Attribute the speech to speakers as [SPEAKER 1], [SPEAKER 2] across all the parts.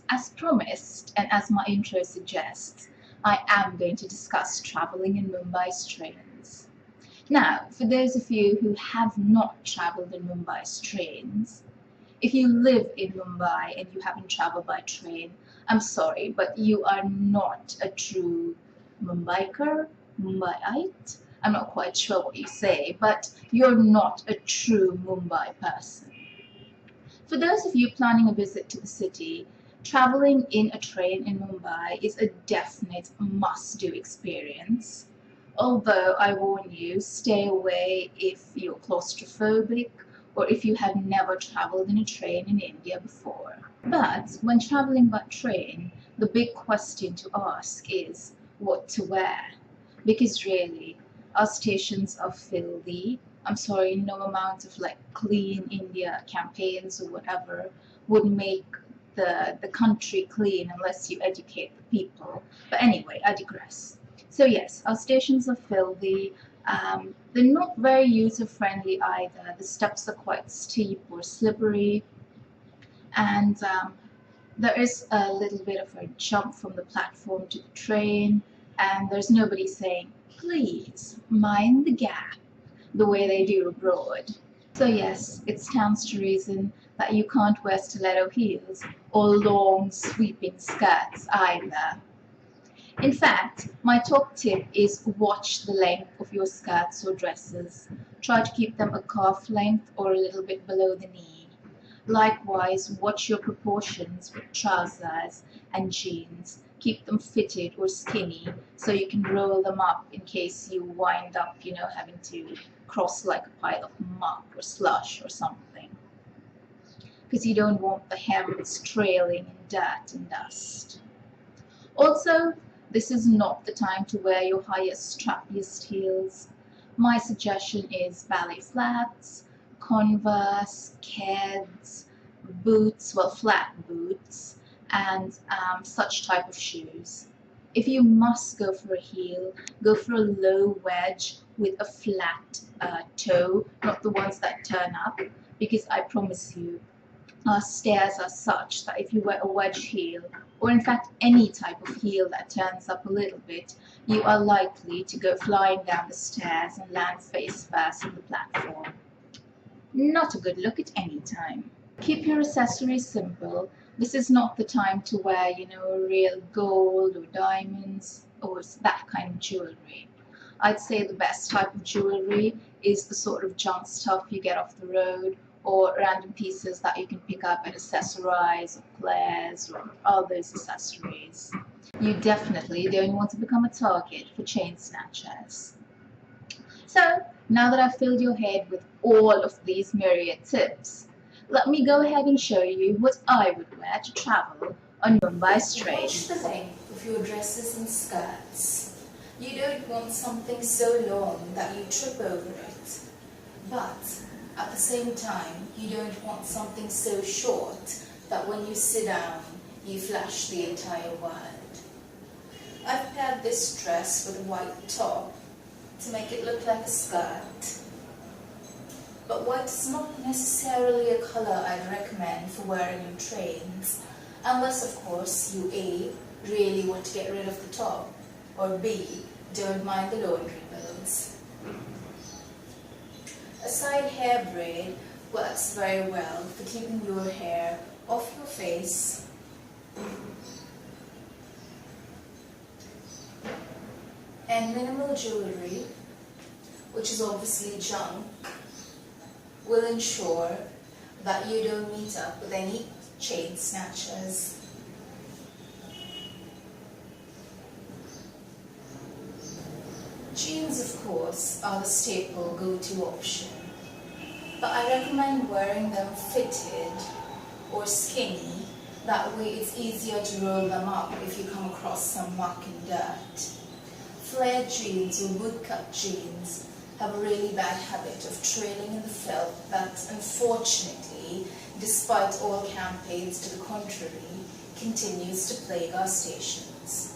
[SPEAKER 1] as promised and as my intro suggests, I am going to discuss traveling in Mumbai's trains. Now, for those of you who have not traveled in Mumbai's trains, if you live in Mumbai and you haven't traveled by train, I'm sorry, but you are not a true Mumbaiker, Mumbaiite. I'm not quite sure what you say, but you're not a true Mumbai person. For those of you planning a visit to the city, traveling in a train in Mumbai is a definite must-do experience. Although I warn you, stay away if you're claustrophobic or if you have never traveled in a train in India before. But when traveling by train, the big question to ask is what to wear. Because really, our stations are filthy. I'm sorry, no amount of clean India campaigns or whatever would make the country clean unless you educate the people. But anyway, I digress. So yes, our stations are filthy. They're not very user-friendly either. The steps are quite steep or slippery. And there is a little bit of a jump from the platform to the train. And there's nobody saying, please, mind the gap, the way they do abroad. So yes, it stands to reason that you can't wear stiletto heels or long sweeping skirts either. In fact, my top tip is watch the length of your skirts or dresses. Try to keep them a calf length or a little bit below the knee. Likewise, watch your proportions with trousers and jeans. Keep them fitted or skinny so you can roll them up in case you wind up, having to cross like a pile of muck or slush or something. Because you don't want the hems trailing in dirt and dust. Also, this is not the time to wear your highest, strappiest heels. My suggestion is ballet flats, Converse, Keds, boots, flat boots, and such type of shoes. If you must go for a heel, go for a low wedge with a flat toe, not the ones that turn up, because I promise you, our stairs are such that if you wear a wedge heel, or in fact any type of heel that turns up a little bit, you are likely to go flying down the stairs and land face first on the platform. Not a good look at any time. Keep your accessories simple. This is not the time to wear, real gold or diamonds or that kind of jewelry. I'd say the best type of jewelry is the sort of junk stuff you get off the road, or random pieces that you can pick up at Accessorize or Claire's or all those accessories. You definitely don't want to become a target for chain snatchers. So, now that I've filled your head with all of these myriad tips, let me go ahead and show you what I would wear to travel on Mumbai's trains.
[SPEAKER 2] Watch the length of your dresses and skirts. You don't want something so long that you trip over it. But at the same time, you don't want something so short that when you sit down, you flash the entire world. I've paired this dress with a white top to make it look like a skirt. But white is not necessarily a colour I'd recommend for wearing in trains, unless of course you A, really want to get rid of the top, or B, don't mind the laundry bills. A side hair braid works very well for keeping your hair off your face and minimal jewelry, which is obviously junk, will ensure that you don't meet up with any chain snatchers. Jeans, of course, are the staple go-to option, but I recommend wearing them fitted or skinny. That way it's easier to roll them up if you come across some muck and dirt. Flared jeans or bootcut jeans have a really bad habit of trailing in the filth that, unfortunately, despite all campaigns to the contrary, continues to plague our stations.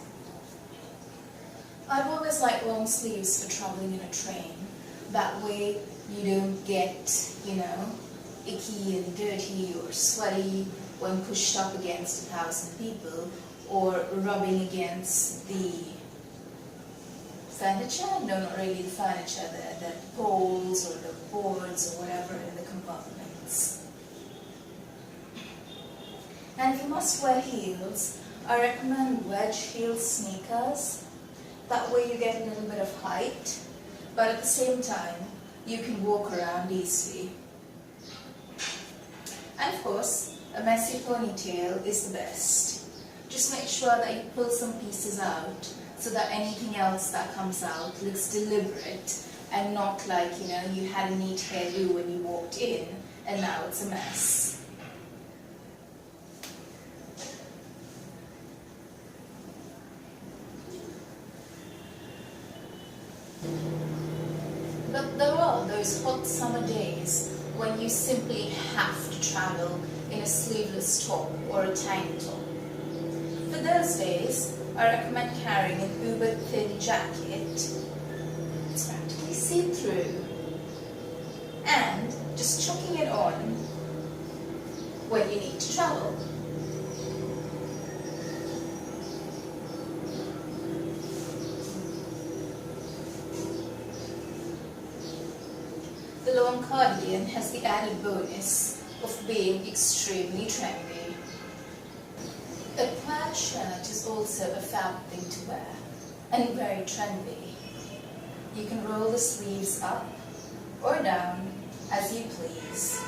[SPEAKER 2] I've always liked long sleeves for traveling in a train. That way you don't get, icky and dirty or sweaty when pushed up against 1,000 people or rubbing against the furniture? No, not really the furniture, the poles or the boards or whatever in the compartments. And if you must wear heels, I recommend wedge heel sneakers. That way you get a little bit of height, but at the same time you can walk around easily. And of course, a messy ponytail is the best. Just make sure that you pull some pieces out so that anything else that comes out looks deliberate and not like, you had a neat hairdo when you walked in and now it's a mess. But there are those hot summer days when you simply have to travel in a sleeveless top or a tank top. For those days, I recommend carrying an uber thin jacket. It's practically see-through. And just chucking it on when you need to travel. The long cardigan has the added bonus of being extremely trendy. A plaid shirt is also a fab thing to wear, and very trendy. You can roll the sleeves up or down as you please.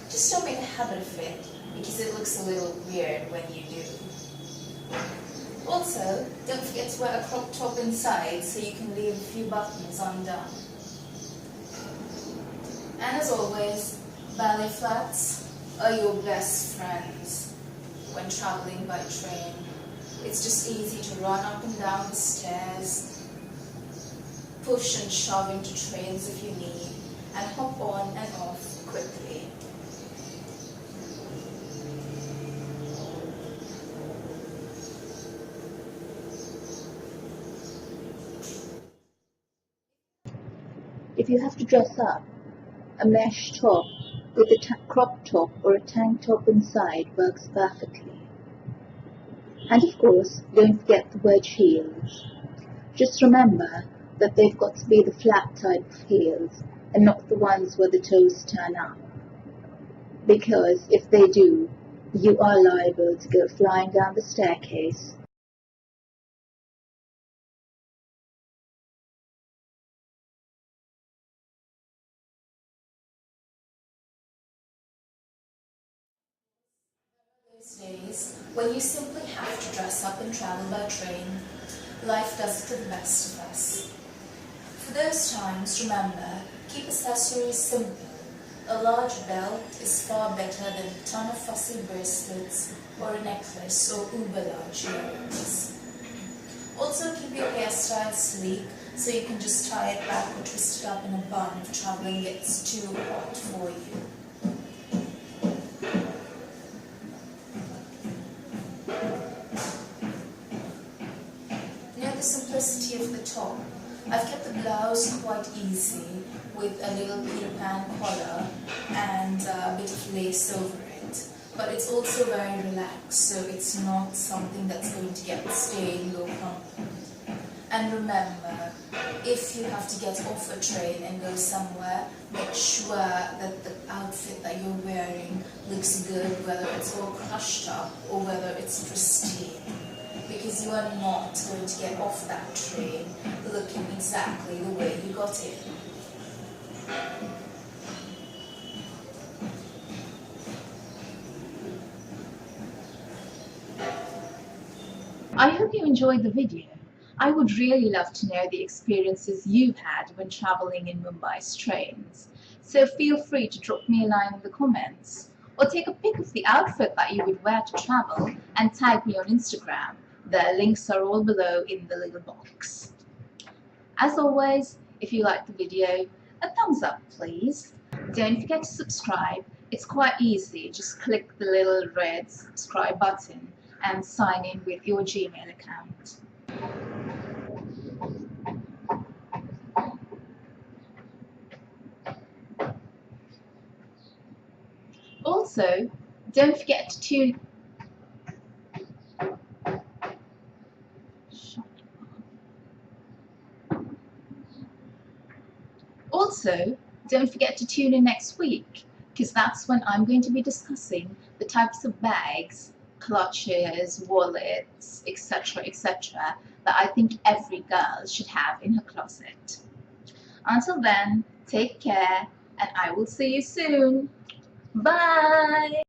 [SPEAKER 2] Just don't make a habit of it, because it looks a little weird when you do. Also, don't forget to wear a crop top inside so you can leave a few buttons undone. And as always, ballet flats are your best friends when traveling by train. It's just easy to run up and down the stairs, push and shove into trains if you need, and hop on and off quickly.
[SPEAKER 1] If you have to dress up, a mesh top with a crop top or a tank top inside works perfectly. And of course, don't forget the wedge heels. Just remember that they've got to be the flat type of heels and not the ones where the toes turn up. Because if they do, you are liable to go flying down the staircase.
[SPEAKER 2] Those days when you simply have to dress up and travel by train, life does it to the best of us. For those times, remember, keep accessories simple. A large belt is far better than a ton of fussy bracelets or a necklace or uber large earrings. Also keep your hairstyle sleek so you can just tie it back or twist it up in a bun if traveling gets too hot for you. Note the simplicity of the top. I've kept the blouse quite easy with a little Peter Pan collar and a bit of lace over it. But it's also very relaxed, so it's not something that's going to get stained or crumpled. And remember, if you have to get off a train and go somewhere, make sure that the outfit that you're wearing looks good, whether it's all crushed up or whether it's pristine. Because you are not going to get off that train looking exactly the way you got in.
[SPEAKER 1] I hope you enjoyed the video. I would really love to know the experiences you've had when traveling in Mumbai's trains. So feel free to drop me a line in the comments or take a pic of the outfit that you would wear to travel and tag me on Instagram. The links are all below in the little box. As always, if you liked the video, a thumbs up please. Don't forget to subscribe. It's quite easy. Just click the little red subscribe button and sign in with your Gmail account. Also, Don't forget to tune. Also, don't forget to tune in next week, because that's when I'm going to be discussing the types of bags, clutches, wallets, etc., that I think every girl should have in her closet. Until then, take care, and I will see you soon. Bye!